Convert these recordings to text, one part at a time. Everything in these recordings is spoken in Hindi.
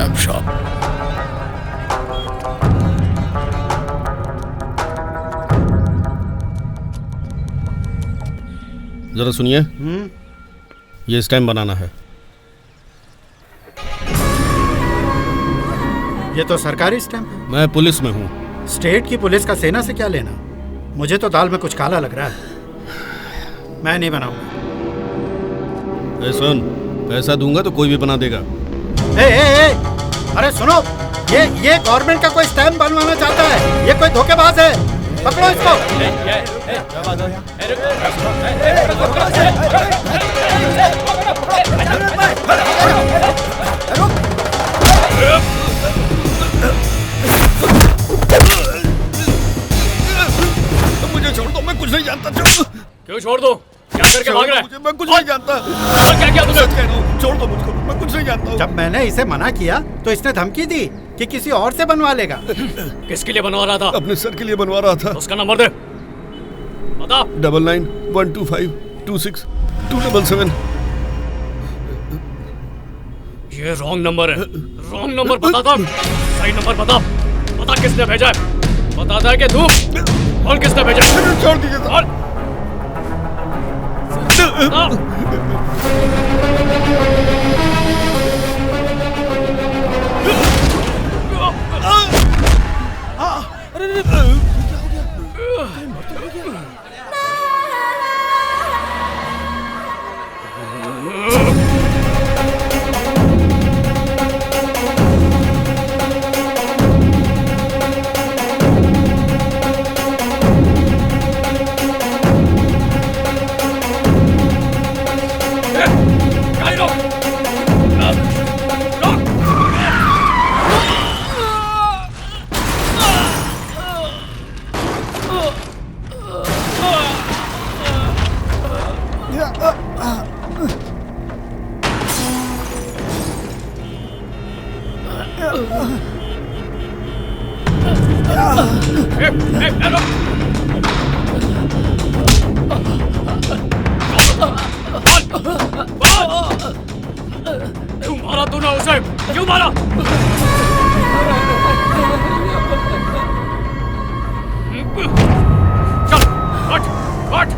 Stamp shop. जरा सुनिए। ये स्टैम्प बनाना है। ये तो सरकारी स्टैम्प है। मैं पुलिस में हूँ। स्टेट की पुलिस का सेना से क्या लेना? मुझे तो दाल में कुछ काला लग रहा है। मैं नहीं बनाऊंगा। सुन, पैसा दूंगा तो कोई भी बना देगा। अरे सुनो, ये गवर्नमेंट का कोई स्टैम्प बनवाना चाहता है। ये कोई धोखेबाज है। पकड़ो इसको। मुझे छोड़ दो, मैं कुछ नहीं जानता। क्यों छोड़ दो? क्या करके भाग रहा है? मैं कुछ नहीं जानता। क्या किया तुमने? छोड़ दो मुझको, मैं कुछ नहीं जानता। जब मैंने इसे मना किया तो इसने धमकी दी कि किसी और से बनवा लेगा। किसके लिए बनवा रहा था? अपने सर के लिए बनवा रहा था। उसका नंबर दे, बता। 9912526277। ये रॉन्ग नंबर है। रॉन्ग नंबर बता था। सही नंबर बता। बता किसने भेजा है? बताता है कि तू और किसने भेजा? छोड़ दीजिए सर। क्यों मारा तूने उसे? क्यों मारा? चल, हट, हट।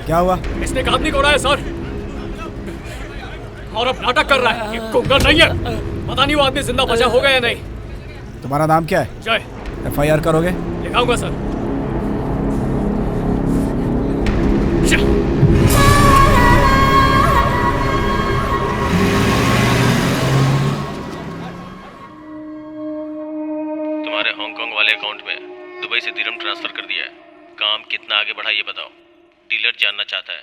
क्या हुआ? इसने एक आदमी को उड़ाया सर, और अब नाटक कर रहा है। ये कुंगल नहीं है। पता नहीं वो आदमी जिंदा बचा होगा या नहीं। तुम्हारा नाम क्या है? जय। FIR करोगे? लिखाऊंगा सर। तुम्हारे हांगकांग वाले अकाउंट में दुबई से दिरहम ट्रांसफर कर दिया है। काम कितना आगे बढ़ा ये बताओ। डीलर जानना चाहता है।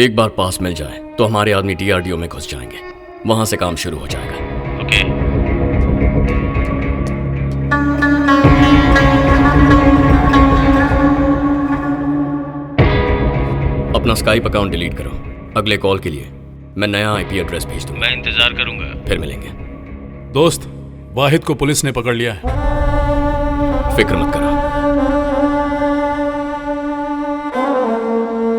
एक बार पास मिल जाए तो हमारे आदमी DRDO में घुस जाएंगे। वहां से काम शुरू हो जाएगा। ओके। अपना स्काइप अकाउंट डिलीट करो। अगले कॉल के लिए मैं नया IP एड्रेस भेज दूंगा। मैं इंतजार करूंगा। फिर मिलेंगे। दोस्त, वाहिद को पुलिस ने पकड़ लिया है। फिक्र मत करो।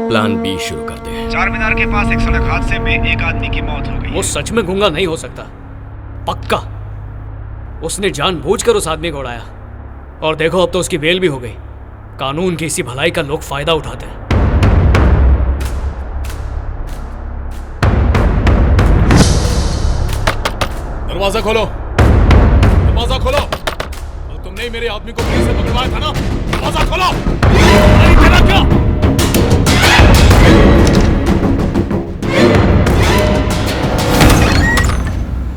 प्लान B शुरू करते हैं। चार मीनार के पास एक सड़क हादसे में एक आदमी की मौत हो गई। वो सच में गूंगा नहीं हो सकता। पक्का उसने जानबूझकर उस आदमी को उड़ाया। और देखो, अब तो उसकी बेल भी हो गई। कानून की इसी भलाई का लोग फायदा उठाते हैं। दरवाजा खोलो, दरवाजा खोलो। और तुमने ही मेरे आदमी को पुलिस से पकड़वाया था ना? दरवाजा खोलो। नहीं तेरा क्या?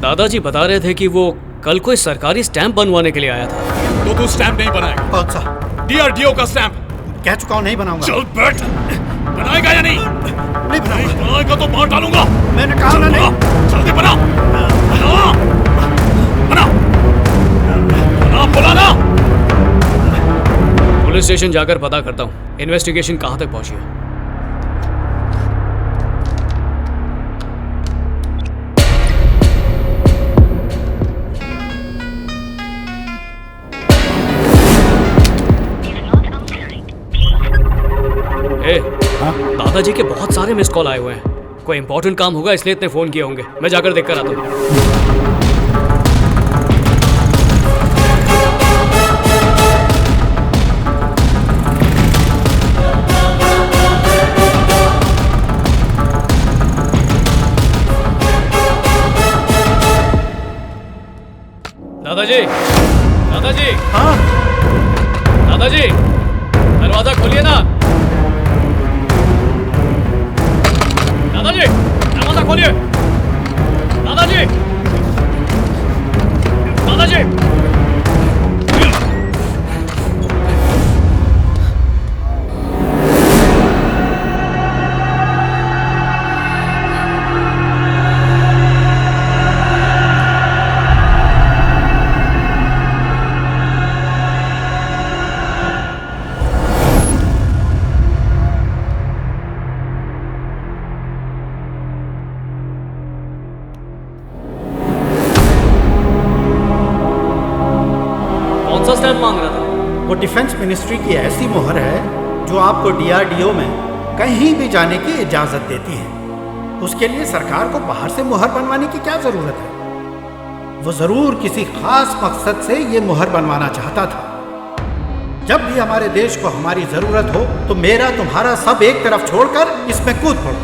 दादाजी बता रहे थे कि वो कल कोई सरकारी स्टैंप बनवाने के लिए आया था। तो तू स्टैंप नहीं बनाएगा? कौन सा? DRDO का स्टैंप। कह चुका हूँ नहीं बनाऊंगा। चल बैठ। बनाएगा या नहीं? नहीं बनाऊंगा। बनाएगा तो मार डालूंगा। मैंने कहा ना नहीं। जल्दी बना। बना। बना। बना, बोला ना। पुलिस स्टेशन जाकर पता करता हूँ इन्वेस्टिगेशन कहाँ तक पहुंची है। दादाजी के बहुत सारे मिस कॉल आए हुए हैं। कोई इंपॉर्टेंट काम होगा इसलिए इतने फोन किए होंगे। मैं जाकर देख कर आता हूँ। दादाजी, दादाजी, हाँ दादाजी, दरवाजा खोलिए ना। दादाजी, दरवाजा खोलिए। दादाजी, दादाजी। कौन सा स्टैम्प मांग रहा था? वो डिफेंस मिनिस्ट्री की ऐसी मोहर है जो आपको डीआरडीओ में कहीं भी जाने की इजाजत देती है। उसके लिए सरकार को बाहर से मोहर बनवाने की क्या जरूरत है? वो जरूर किसी खास मकसद से ये मोहर बनवाना चाहता था। जब भी हमारे देश को हमारी जरूरत हो तो मेरा तुम्हारा सब एक तरफ छोड़कर इसमें कूद पड़ो।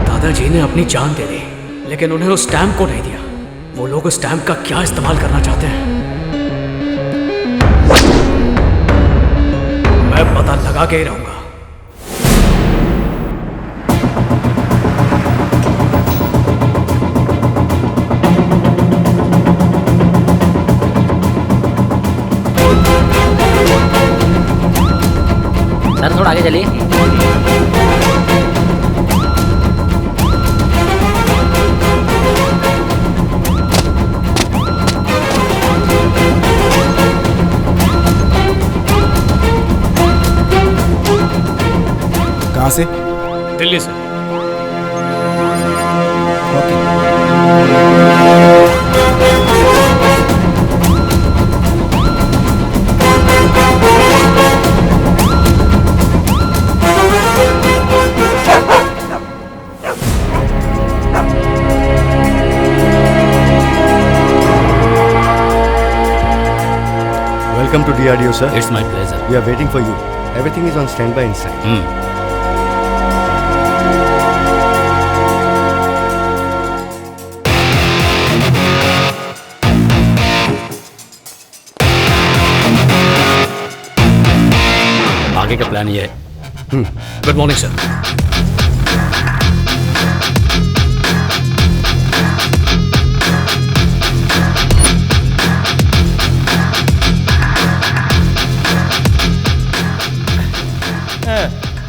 दादाजी ने अपनी जान दे दी, लेकिन उन्हें उस स्टैम्प को नहीं दिया। वो लोग उस स्टैम्प का क्या इस्तेमाल करना चाहते हैं, मैं पता लगा के ही रहूंगा। सर थोड़ा आगे चलिए। कहाँ से? दिल्ली से। Welcome to DRDO, sir. It's my pleasure. We are waiting for you. Everything is on standby inside. आगे का प्लान ये है। Good morning sir.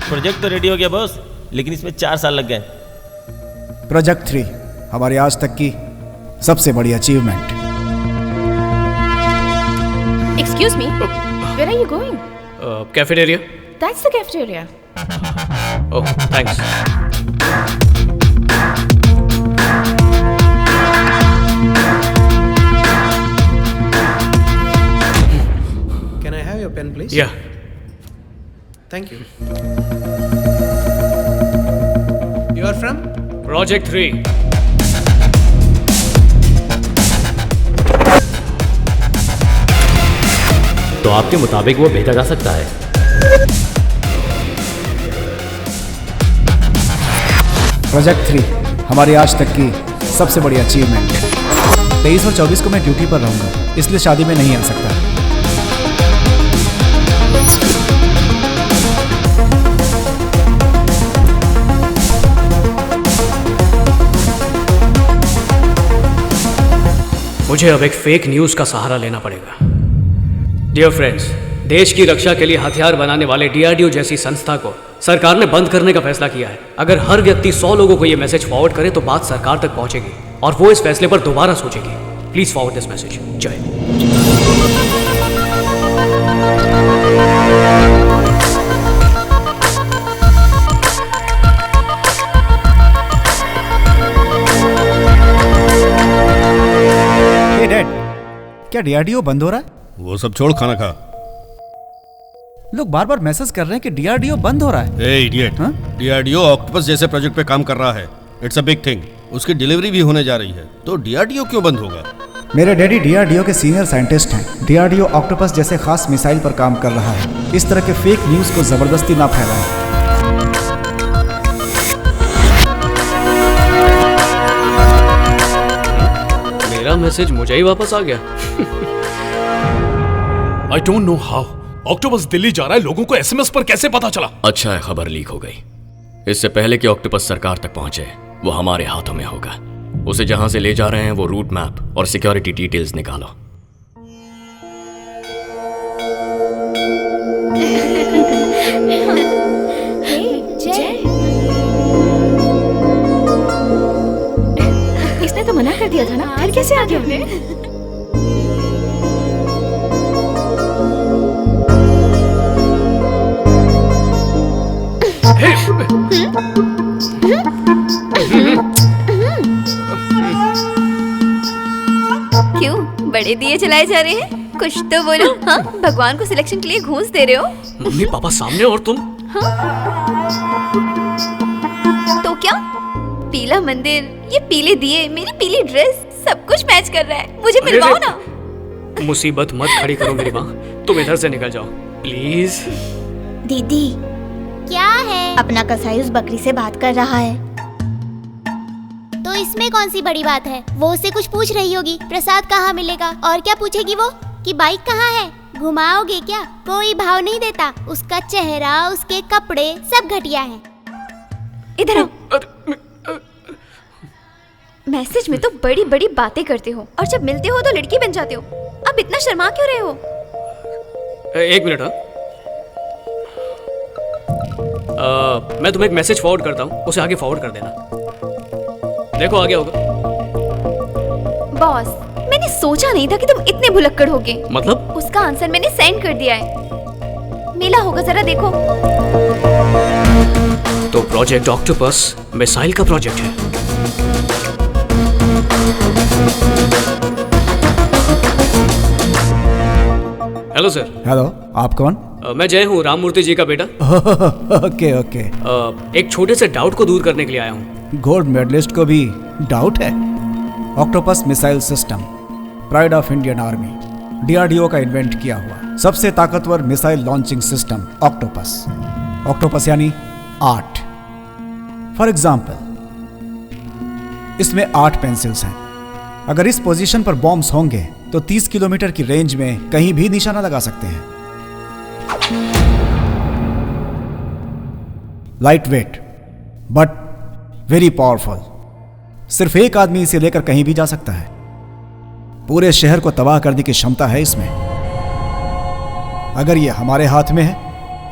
प्रोजेक्ट तो रेडी हो गया बॉस, लेकिन इसमें 4 साल लग गए। प्रोजेक्ट 3 हमारी आज तक की सबसे बड़ी achievement. Excuse me, where are you going? Cafeteria. That's the cafeteria. Oh thanks. Can I have your pen, please? या Thank you. You are from? Project 3। तो आपके मुताबिक वो भेजा जा सकता है? प्रोजेक्ट 3 हमारी आज तक की सबसे बड़ी अचीवमेंट है। 23 और 24 को मैं ड्यूटी पर रहूंगा, इसलिए शादी में नहीं आ सकता। मुझे अब एक फेक न्यूज का सहारा लेना पड़ेगा। डियर फ्रेंड्स, देश की रक्षा के लिए हथियार बनाने वाले डीआरडीओ जैसी संस्था को सरकार ने बंद करने का फैसला किया है। अगर हर व्यक्ति 100 लोगों को यह मैसेज फॉरवर्ड करे तो बात सरकार तक पहुंचेगी और वो इस फैसले पर दोबारा सोचेगी। Please forward this message. जय। क्या डीआरडीओ बंद हो रहा है? वो सब छोड़, खाना खा। लोग बार बार मैसेज कर रहे हैं कि डीआरडीओ बंद हो रहा है। ए इडियट, डीआरडीओ ऑक्टोपस जैसे प्रोजेक्ट पे काम कर रहा है। It's a big thing. उसकी डिलीवरी भी होने जा रही है, तो डीआरडीओ क्यों बंद होगा? मेरे डैडी डीआरडीओ के सीनियर साइंटिस्ट हैं। डीआरडीओ ऑक्टोपस जैसे खास मिसाइल पर काम कर रहा है। इस तरह के फेक न्यूज को जबरदस्ती ना फैलाएं। मेरा मैसेज मुझे ही वापस आ गया। I don't know how octopus Delhi जा रहा है, लोगों को एसएमएस पर कैसे पता चला? अच्छा है खबर लीक हो गई। इससे पहले कि ऑक्टोपस सरकार तक पहुंचे, वो हमारे हाथों में होगा। उसे जहां से ले जा रहे हैं वो रूट मैप और सिक्योरिटी डिटेल्स निकालो। इसने तो मना कर दिया था ना, फिर कैसे आ गया? क्यों बड़े दिए जलाए जा रहे हैं? कुछ तो बोलो। हाँ, भगवान को सिलेक्शन के लिए घूस दे रहे हो? मम्मी पापा सामने और तुम। तो क्या? पीला मंदिर, ये पीले दिए, मेरी पीली ड्रेस, सब कुछ मैच कर रहा है। मुझे मिलवाओ ना। मुसीबत मत खड़ी करो मेरी माँ, तुम इधर से निकल जाओ प्लीज। दीदी क्या है? अपना कसाई उस बकरी से बात कर रहा है। तो इसमें कौन सी बड़ी बात है? वो उससे कुछ पूछ रही होगी, प्रसाद कहाँ मिलेगा? और क्या पूछेगी वो कि बाइक कहाँ है, घुमाओगे क्या? कोई भाव नहीं देता। उसका चेहरा, उसके कपड़े सब घटिया हैं। इधर आओ। मैसेज में तो बड़ी बड़ी बातें करते हो और जब मिलते हो तो लड़की बन जाते हो। अब इतना शर्मा क्यों रहे हो? एक मिनट। मैं तुम्हें एक मैसेज फॉरवर्ड करता हूँ, उसे आगे फॉरवर्ड कर देना। देखो आ गया होगा। बॉस, मैंने सोचा नहीं था कि तुम इतने भुलक्कड़ होगे। मतलब? उसका आंसर मैंने सेंड कर दिया है, मिला होगा, जरा देखो। तो प्रोजेक्ट ऑक्टोपस मिसाइल का प्रोजेक्ट है। Hello sir. हेलो, आप कौन? मैं जय हूँ, राममूर्ति जी का बेटा। Okay okay. एक छोटे से डाउट को दूर करने के लिए आया हूँ। गोल्ड मेडलिस्ट को भी डाउट है? Octopus missile system pride of Indian army, DRDO का इन्वेंट किया हुआ सबसे ताकतवर missile launching system octopus. Octopus यानी 8। फॉर एग्जाम्पल, इसमें 8 पेंसिल्स हैं। अगर इस पोजीशन पर बॉम्ब्स होंगे तो 30 किलोमीटर की रेंज में कहीं भी निशाना लगा सकते हैं। Light weight but very powerful. सिर्फ एक आदमी इसे लेकर कहीं भी जा सकता है। पूरे शहर को तबाह करने की क्षमता है इसमें। अगर ये हमारे हाथ में है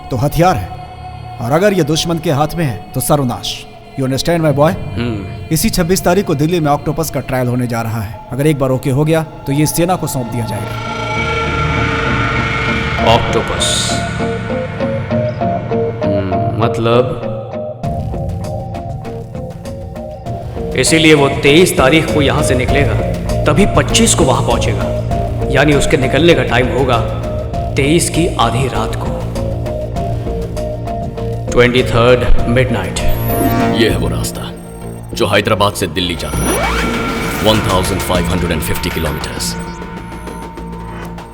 तो हथियार है, और अगर ये दुश्मन के हाथ में है तो सर्वनाश। You understand my boy? इसी 26 तारीख को दिल्ली में ऑक्टोपस का ट्रायल होने जा रहा है। अगर एक बार ओके हो गया तो ये सेना को सौंप दिया जाएगा। ऑक्टोपस मतलब इसीलिए वो 23 तारीख को यहां से निकलेगा, तभी 25 को वहां पहुंचेगा। यानी उसके निकलने का टाइम होगा 23 की आधी रात को, 23rd मिडनाइट। ये है वो रास्ता जो हैदराबाद से दिल्ली जाता है, 1550 किलोमीटर्स।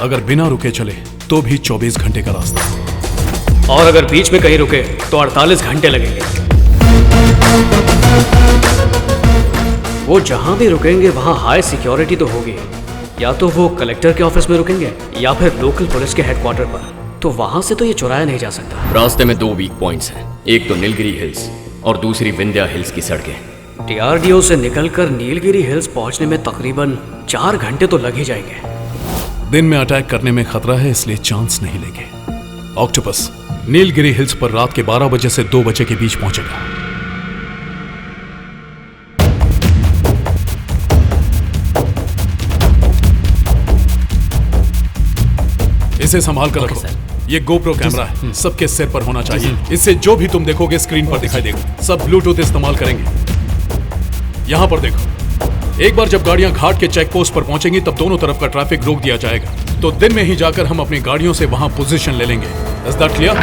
अगर बिना रुके चले तो भी 24 घंटे का रास्ता, और अगर बीच में कहीं रुके तो 48 घंटे लगेंगे। वो जहां भी रुकेंगे वहां हाई सिक्योरिटी तो होगी। या तो वो कलेक्टर के ऑफिस में रुकेंगे या फिर लोकल पुलिस के हेडक्वार्टर पर। तो वहां से तो ये चुराया नहीं जा सकता। रास्ते में 2 वीक पॉइंट्स हैं, एक तो नीलगिरी हिल्स और दूसरी विंध्या हिल्स की सड़कें। डीआरडीओ से निकलकर नीलगिरी हिल्स पहुंचने में तकरीबन 4 घंटे तो लग ही जाएंगे। दिन में अटैक करने में खतरा है, इसलिए चांस नहीं लेंगे। ऑक्टोपस नीलगिरी हिल्स पर रात के 12 बजे से 2 बजे के बीच पहुंचेगा। इसे संभाल कर रखो। ये गोप्रो कैमरा है, सबके सिर पर होना चाहिए। इससे जो भी तुम देखोगे स्क्रीन पर दिखाई देगा। सब ब्लूटूथ इस्तेमाल करेंगे। यहाँ पर देखो, एक बार जब गाड़ियां घाट के चेक पोस्ट पर पहुंचेंगी तब दोनों तरफ का ट्रैफिक रोक दिया जाएगा। तो दिन में ही जाकर हम अपनी गाड़ियों से वहां पोजीशन ले लेंगे। Is that clear?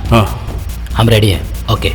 हाँ, हम रेडी हैं। ओके।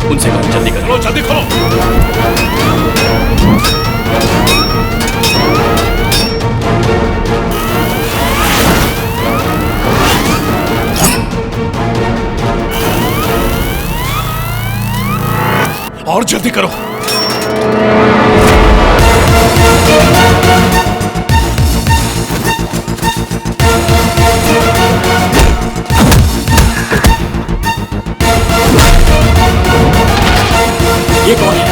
उनसे कहो जल्दी करो, जल्दी खोलो। और जल्दी करो। ये कौन है?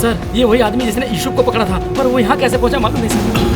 सर, ये वही आदमी जिसने यूसुफ को पकड़ा था, पर वो यहाँ कैसे पहुंचा मालूम नहीं सर।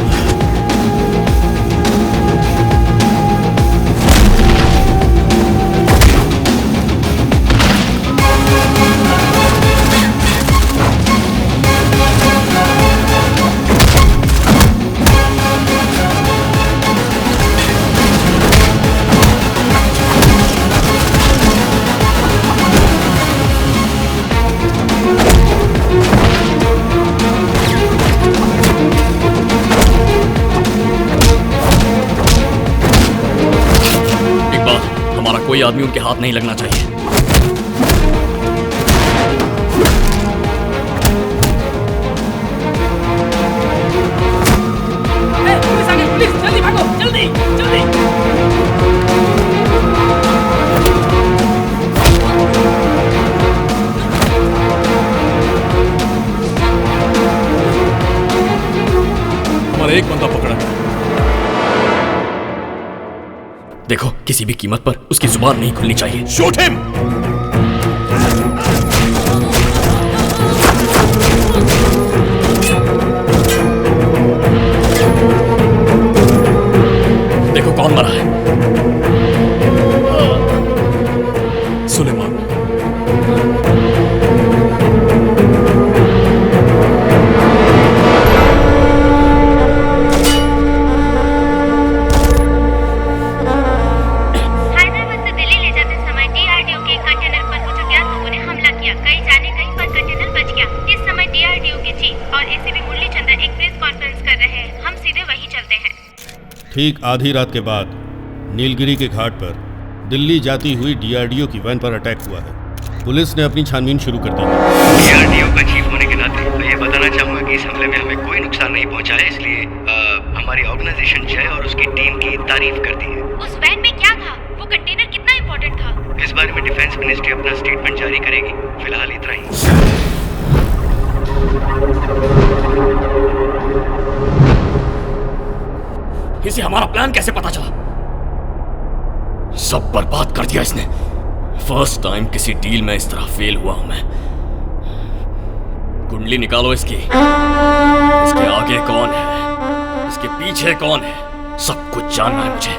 कोई आदमी उनके हाथ नहीं लगना चाहिए। पुलिस आ गई, पुलिस, जल्दी भागो, जल्दी जल्दी। हमारा एक बंदा पकड़ा गया। देखो, किसी भी कीमत पर उसकी जुबान नहीं खुलनी चाहिए। Shoot him. देखो कौन मरा है। सुलेमान। ठीक आधी रात के बाद नीलगिरी के घाट पर दिल्ली जाती हुई डीआरडीओ की वैन पर अटैक हुआ है। पुलिस ने अपनी छानबीन शुरू कर दी है। डीआरडीओ का चीफ होने के नाते मैं ये बताना चाहूंगा कि इस हमले में हमें कोई नुकसान नहीं पहुंचा है, इसलिए हमारी ऑर्गेनाइजेशन जय और उसकी टीम की तारीफ करती है। उस वैन में क्या था? वो कंटेनर कितना इम्पोर्टेंट था? इस बारे में डिफेंस मिनिस्ट्री अपना स्टेटमेंट जारी करेगी। फिलहाल इतना ही। इसे हमारा प्लान कैसे पता चला? सब बर्बाद कर दिया इसने। फर्स्ट टाइम किसी डील में इस तरह फेल हुआ हूं मैं। कुंडली निकालो इसकी। इसके आगे कौन है, इसके पीछे कौन है, सब कुछ जानना है मुझे।